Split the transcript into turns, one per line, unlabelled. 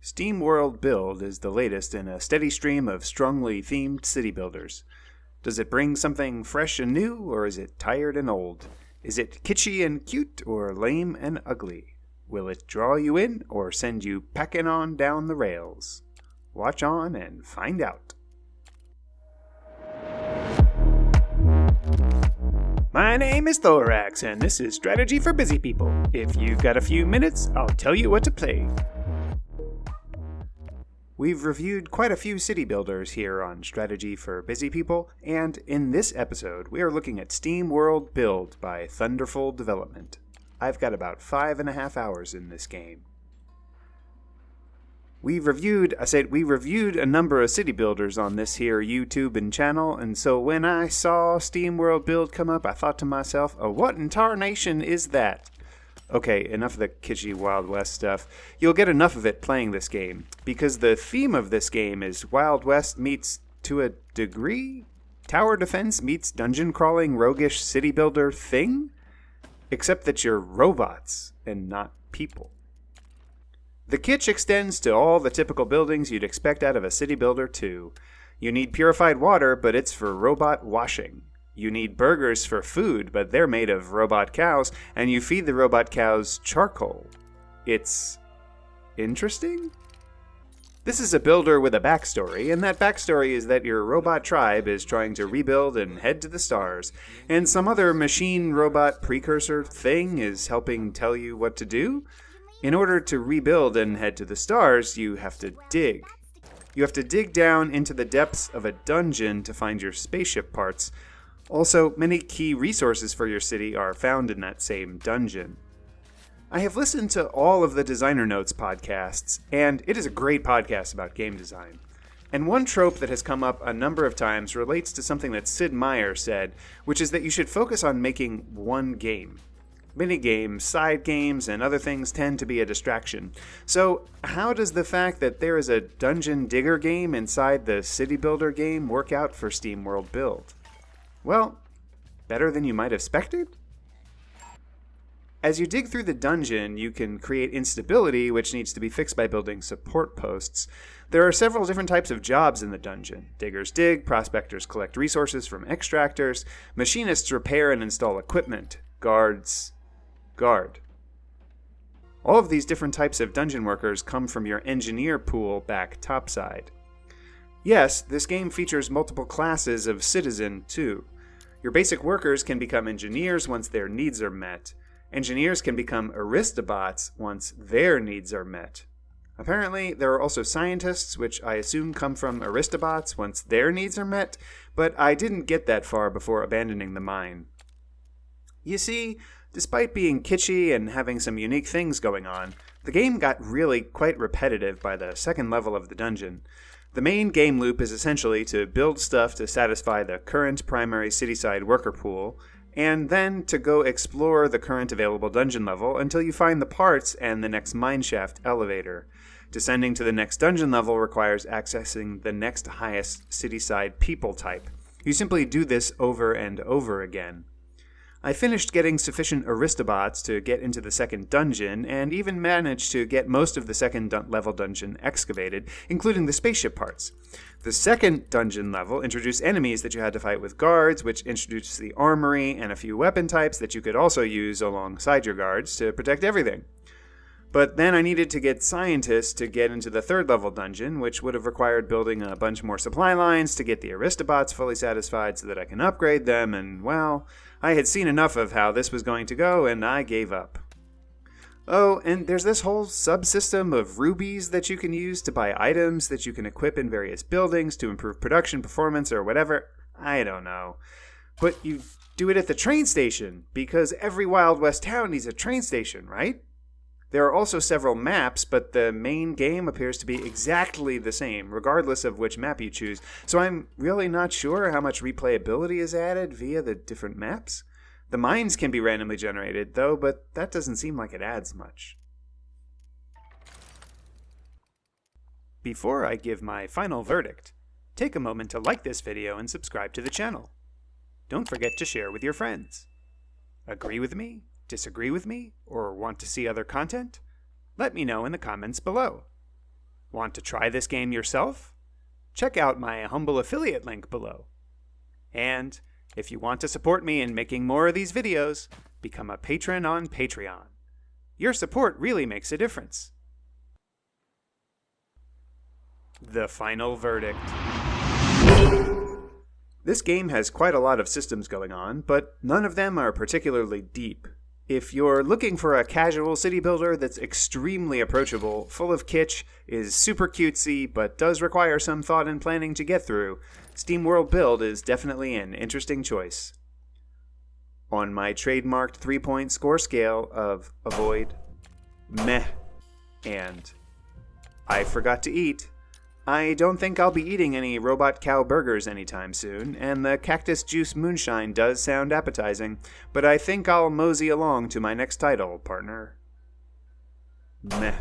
SteamWorld Build is the latest in a steady stream of strongly themed city builders. Does it bring something fresh and new, or is it tired and old? Is it kitschy and cute, or lame and ugly? Will it draw you in, or send you packin' on down the rails? Watch on and find out. My name is Thoraxe, and this is Strategy for Busy People. If you've got a few minutes, I'll tell you what to play. We've reviewed quite a few city builders here on Strategy for Busy People, and in this episode, we are looking at SteamWorld Build by Thunderful Development. I've got about 5.5 hours in this game. We reviewed a number of city builders on this here YouTube and channel, and so when I saw SteamWorld Build come up, I thought to myself, what in tarnation is that? Okay, enough of the kitschy Wild West stuff. You'll get enough of it playing this game, because the theme of this game is Wild West meets, to a degree, tower defense meets dungeon crawling roguish city builder thing? Except that you're robots and not people. The kitsch extends to all the typical buildings you'd expect out of a city builder too. You need purified water, but it's for robot washing. You need burgers for food, but they're made of robot cows, and you feed the robot cows charcoal. It's interesting? This is a builder with a backstory, and that backstory is that your robot tribe is trying to rebuild and head to the stars, and some other machine-robot precursor thing is helping tell you what to do. In order to rebuild and head to the stars, you have to dig. You have to dig down into the depths of a dungeon to find your spaceship parts. Also, many key resources for your city are found in that same dungeon. I have listened to all of the Designer Notes podcasts, and it is a great podcast about game design. And one trope that has come up a number of times relates to something that Sid Meier said, which is that you should focus on making one game. Minigames, side games, and other things tend to be a distraction. So, how does the fact that there is a dungeon digger game inside the city builder game work out for SteamWorld Build? Well, better than you might have expected? As you dig through the dungeon, you can create instability, which needs to be fixed by building support posts. There are several different types of jobs in the dungeon. Diggers dig, prospectors collect resources from extractors, machinists repair and install equipment, guards guard. All of these different types of dungeon workers come from your engineer pool back topside. Yes, this game features multiple classes of citizen, too. Your basic workers can become engineers once their needs are met. Engineers can become aristobots once their needs are met. Apparently, there are also scientists, which I assume come from aristobots once their needs are met, but I didn't get that far before abandoning the mine. You see, despite being kitschy and having some unique things going on, the game got really quite repetitive by the second level of the dungeon. The main game loop is essentially to build stuff to satisfy the current primary cityside worker pool, and then to go explore the current available dungeon level until you find the parts and the next mineshaft elevator. Descending to the next dungeon level requires accessing the next highest cityside people type. You simply do this over and over again. I finished getting sufficient aristobots to get into the second dungeon, and even managed to get most of the second level dungeon excavated, including the spaceship parts. The second dungeon level introduced enemies that you had to fight with guards, which introduced the armory and a few weapon types that you could also use alongside your guards to protect everything. But then I needed to get scientists to get into the third level dungeon, which would have required building a bunch more supply lines to get the aristobots fully satisfied so that I can upgrade them, and well, I had seen enough of how this was going to go, and I gave up. Oh, and there's this whole subsystem of rubies that you can use to buy items that you can equip in various buildings to improve production performance or whatever. I don't know. But you do it at the train station, because every Wild West town needs a train station, right? There are also several maps, but the main game appears to be exactly the same, regardless of which map you choose, so I'm really not sure how much replayability is added via the different maps. The mines can be randomly generated, though, but that doesn't seem like it adds much. Before I give my final verdict, take a moment to like this video and subscribe to the channel. Don't forget to share with your friends. Agree with me? Disagree with me, or want to see other content? Let me know in the comments below. Want to try this game yourself? Check out my humble affiliate link below. And if you want to support me in making more of these videos, become a patron on Patreon. Your support really makes a difference. The final verdict. This game has quite a lot of systems going on, but none of them are particularly deep. If you're looking for a casual city builder that's extremely approachable, full of kitsch, is super cutesy, but does require some thought and planning to get through, SteamWorld Build is definitely an interesting choice. On my trademarked 3-point score scale of avoid, meh, and I forgot to eat, I don't think I'll be eating any robot cow burgers anytime soon, and the cactus juice moonshine does sound appetizing, but I think I'll mosey along to my next title, partner. Meh.